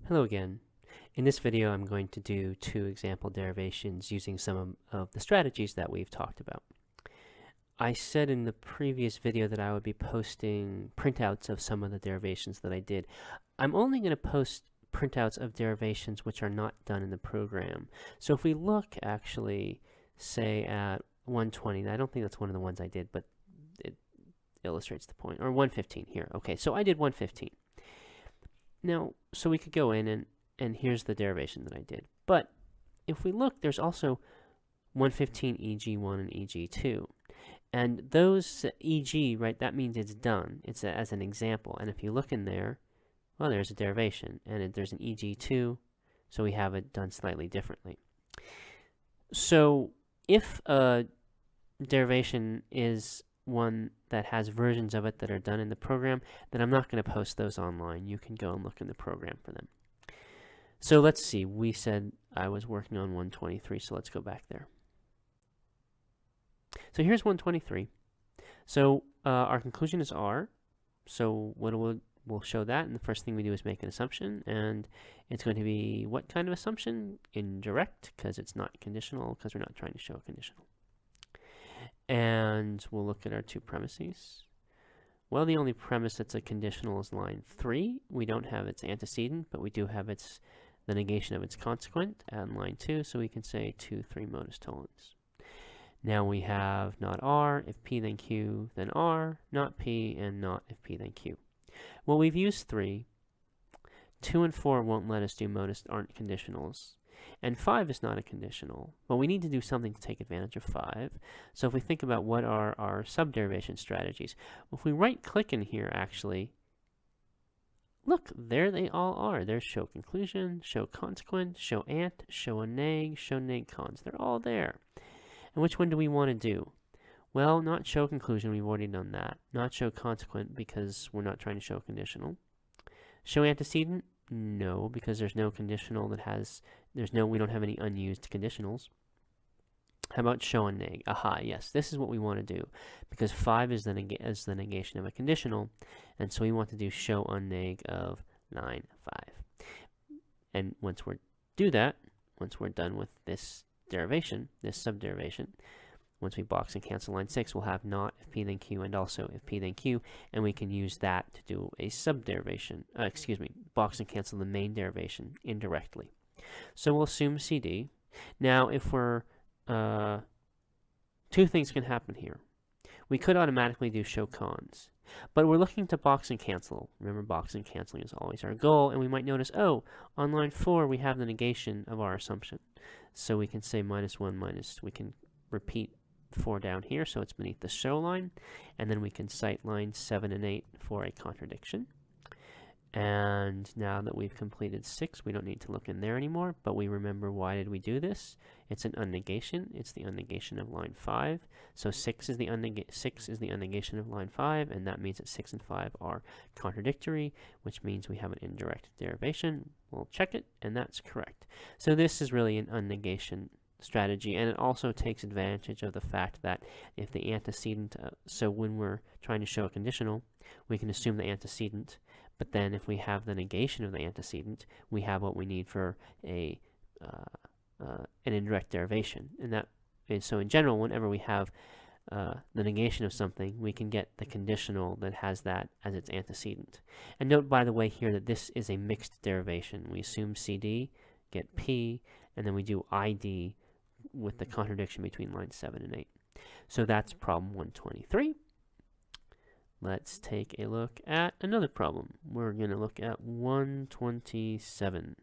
Hello again. In this video, I'm going to do two example derivations using some of the strategies that we've talked about. I said in the previous video that I would be posting printouts of some of the derivations that I did. I'm only going to post printouts of derivations which are not done in the program. So if we look actually, say at 120, I don't think that's one of the ones I did, but it illustrates the point, or 115 here. Okay, so I did 115. Now, so we could go in and here's the derivation that I did. But if we look, there's also 115 EG1 and EG2. And those EG, right, that means it's done. It's as an example. And if you look in there, well, there's a derivation. And there's an EG2, so we have it done slightly differently. So if a derivation is one that has versions of it that are done in the program, then I'm not going to post those online. You can go and look in the program for them. So let's see, we said I was working on 123, so let's go back there. So here's 123. So our conclusion is R. So we'll show that, and the first thing we do is make an assumption, and it's going to be what kind of assumption? Indirect, because it's not conditional, because we're not trying to show a conditional. And we'll look at our two premises. Well, the only premise that's a conditional is line 3. We don't have its antecedent, but we do have the negation of its consequent at line 2, so we can say 2, 3 modus tollens. Now we have not R, if P then Q, then R, not P, and not if P then Q. Well, we've used 3. 2 and 4 won't let us do modus, aren't conditionals. And 5 is not a conditional. Well, we need to do something to take advantage of 5. So if we think about what are our subderivation strategies, if we right-click in here, actually, look, there they all are. There's show conclusion, show consequent, show ant, show a neg, show neg cons. They're all there. And which one do we want to do? Well, not show conclusion, we've already done that. Not show consequent, because we're not trying to show a conditional. Show antecedent? No, because there's no conditional that has, we don't have any unused conditionals. How about show a neg? Aha, yes, this is what we want to do, because 5 is the negation of a conditional, and so we want to do show a neg of 9, 5. And once we're done with this derivation, this subderivation, once we box and cancel line 6, we'll have not if P then Q and also if P then Q, and we can use that to do a subderivation, box and cancel the main derivation indirectly. So we'll assume CD. Now if we're, two things can happen here. We could automatically do show cons, but we're looking to box and cancel. Remember, box and canceling is always our goal, and we might notice, oh, on line 4 we have the negation of our assumption. So we can say -1 we can repeat 4 down here, so it's beneath the show line, and then we can cite lines 7 and 8 for a contradiction. And now that we've completed 6, we don't need to look in there anymore, but we remember, why did we do this? It's an unnegation. It's the unnegation of line 5. So 6 is the unnegation of line 5, and that means that 6 and 5 are contradictory, which means we have an indirect derivation. We'll check it, and that's correct. So this is really an unnegation strategy, and it also takes advantage of the fact that if the antecedent, so when we're trying to show a conditional, we can assume the antecedent, but then if we have the negation of the antecedent, we have what we need for an indirect derivation. And that is, so in general, whenever we have the negation of something, we can get the conditional that has that as its antecedent. And note, by the way, here that this is a mixed derivation. We assume CD, get P, and then we do ID with the contradiction between lines 7 and 8. So that's problem 123. Let's take a look at another problem. We're going to look at 127.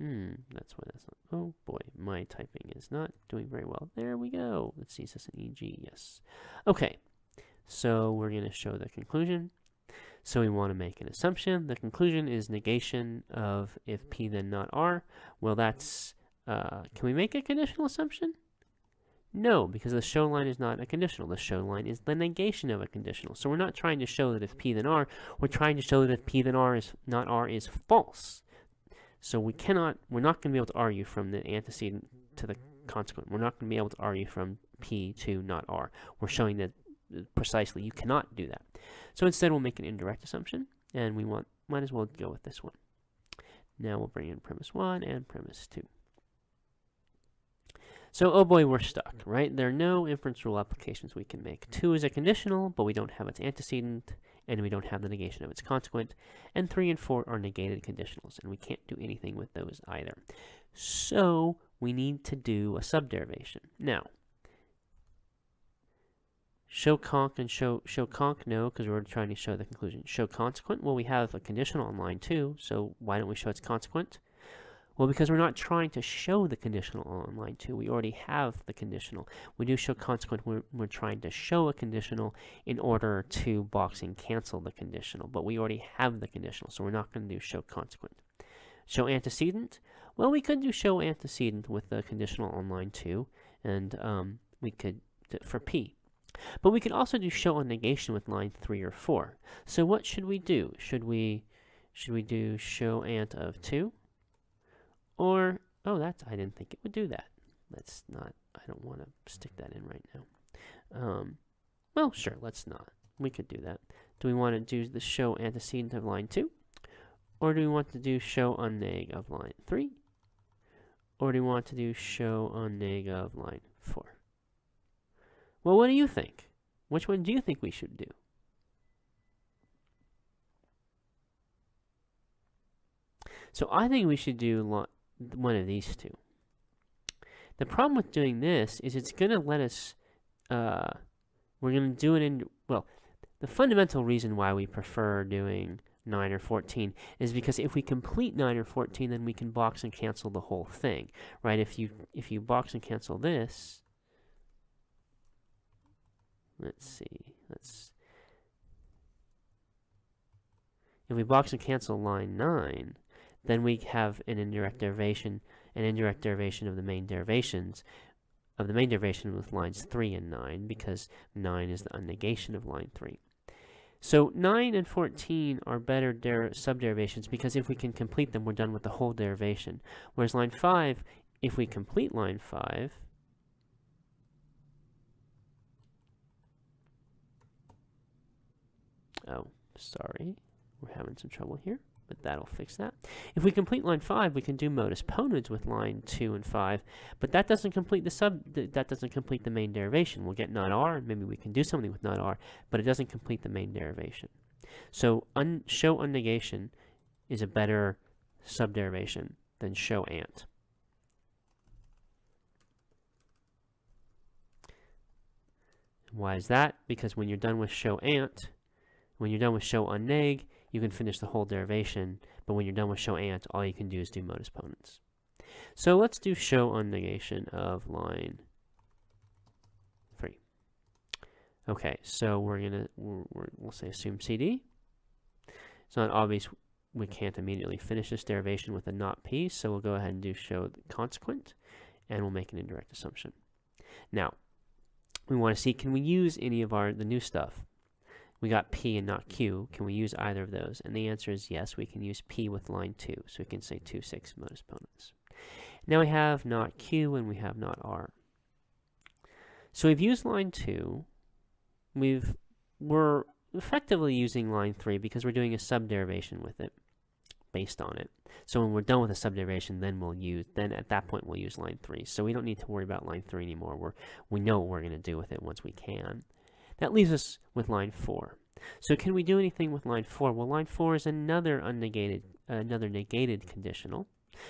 That's why that's not. Oh boy, my typing is not doing very well. There we go. Let's see, is this an EG? Yes. Okay, so we're going to show the conclusion. So we want to make an assumption. The conclusion is negation of if P then not R. Well, that's, can we make a conditional assumption? No, because the show line is not a conditional. The show line is the negation of a conditional. So we're not trying to show that if P then R, we're trying to show that if P then R is not R is false. So we're not going to be able to argue from the antecedent to the consequent. We're not going to be able to argue from P to not R. We're showing that precisely you cannot do that. So instead we'll make an indirect assumption, and we might as well go with this one. Now we'll bring in premise 1 and premise 2. So, oh boy, we're stuck, right? There are no inference rule applications we can make. 2 is a conditional, but we don't have its antecedent, and we don't have the negation of its consequent. And 3 and 4 are negated conditionals, and we can't do anything with those either. So, we need to do a subderivation. Now, show conc and show conc, no, because we're trying to show the conclusion. Show consequent, well, we have a conditional on line 2, so why don't we show its consequent? Well, because we're not trying to show the conditional on line 2. We already have the conditional. We do show consequent. We're trying to show a conditional in order to box and cancel the conditional. But we already have the conditional, so we're not going to do show consequent. Show antecedent? Well, we could do show antecedent with the conditional on line 2, and we could, for P. But we could also do show on negation with line 3 or 4. So what should we do? Should we do show ant of 2? Or, oh, I didn't think it would do that. Let's not, I don't want to stick that in right now. Well, sure, let's not. We could do that. Do we want to do the show antecedent of line 2? Or do we want to do show unneg of line 3? Or do we want to do show unneg of line 4? Well, what do you think? Which one do you think we should do? So I think we should do one of these two. The problem with doing this is it's going to let us, we're going to do it in, well, the fundamental reason why we prefer doing 9 or 14 is because if we complete 9 or 14, then we can box and cancel the whole thing, right? If you box and cancel this, let's see, if we box and cancel line 9, then we have an indirect derivation of the main derivations, with lines 3 and 9, because 9 is the unnegation of line 3. So 9 and 14 are better subderivations because if we can complete them, we're done with the whole derivation. Whereas line 5, if we complete line 5, oh, sorry, we're having some trouble here, but that'll fix that. If we complete line 5, we can do modus ponens with line 2 and 5, but that doesn't complete that doesn't complete the main derivation. We'll get not r, and maybe we can do something with not r, but it doesn't complete the main derivation. So show unnegation is a better subderivation than show ant. Why is that? Because when you're done with show ant, when you're done with show unneg, you can finish the whole derivation, but when you're done with show ant, all you can do is do modus ponens. So let's do show unnegation of line 3. Okay, so we'll say assume CD. It's not obvious we can't immediately finish this derivation with a not P, so we'll go ahead and do show the consequent, and we'll make an indirect assumption. Now, we want to see, can we use any of the new stuff? We got P and not Q. Can we use either of those? And the answer is yes, we can use P with line 2. So we can say 2, 6 modus ponens. Now we have not Q and we have not R. So we've used line 2. We're effectively using line 3 because we're doing a subderivation with it, based on it. So when we're done with a subderivation, then at that point we'll use line 3. So we don't need to worry about line 3 anymore. We know what we're going to do with it once we can. That leaves us with line 4. So can we do anything with line 4? Well, line 4 is another negated conditional.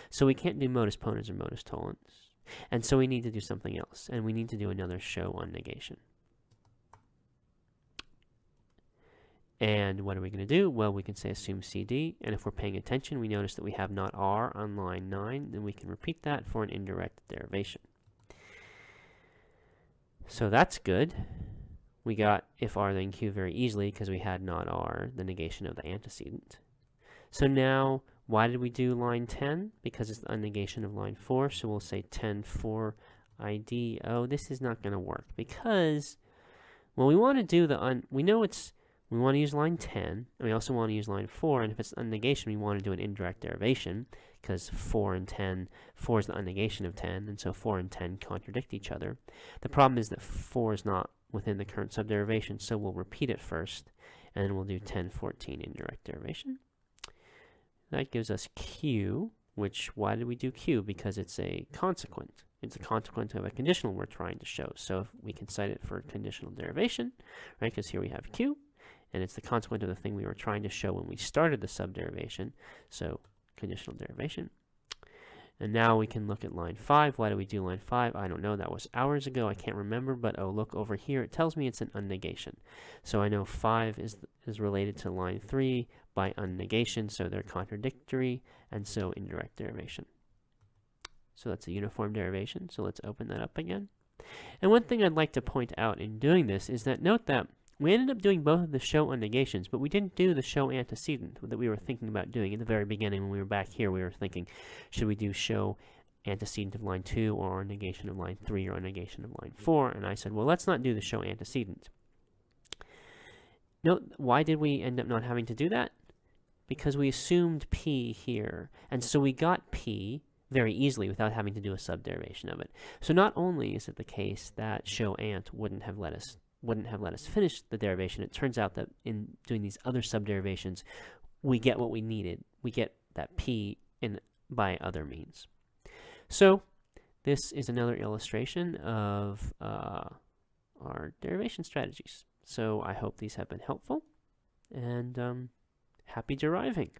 So we can't do modus ponens or modus tollens. And so we need to do something else. And we need to do another show on negation. And what are we going to do? Well, we can say assume CD. And if we're paying attention, we notice that we have not R on line 9. Then we can repeat that for an indirect derivation. So that's good. We got if R then Q very easily because we had not R, the negation of the antecedent. So now, why did we do line 10? Because it's the unnegation of line 4, so we'll say 10 for ID. Oh, this is not going to work because, well, we want to do we want to use line 10, and we also want to use line 4, and if it's unnegation, we want to do an indirect derivation because 4 is the unnegation of 10, and so 4 and 10 contradict each other. The problem is that 4 is not within the current subderivation, so we'll repeat it first, and then we'll do 10, 14 indirect derivation. That gives us Q, which, why did we do Q? Because it's a consequent. It's a consequent of a conditional we're trying to show. So if we can cite it for conditional derivation, right? Because here we have Q, and it's the consequent of the thing we were trying to show when we started the subderivation. So conditional derivation. And now we can look at line 5. Why do we do line 5? I don't know. That was hours ago. I can't remember. But oh, look over here. It tells me it's an unnegation. So I know 5 is related to line 3 by unnegation. So they're contradictory. And so indirect derivation. So that's a uniform derivation. So let's open that up again. And one thing I'd like to point out in doing this is that note that we ended up doing both of the show unnegations, but we didn't do the show antecedent that we were thinking about doing in the very beginning. When we were back here, we were thinking, should we do show antecedent of line 2 or negation of line 3 or negation of line 4? And I said, well, let's not do the show antecedent. Note, why did we end up not having to do that? Because we assumed P here, and so we got P very easily without having to do a subderivation of it. So not only is it the case that show ant wouldn't have let us finish the derivation, it turns out that in doing these other subderivations, we get what we needed. We get that P by other means. So this is another illustration of our derivation strategies. So I hope these have been helpful, and happy deriving.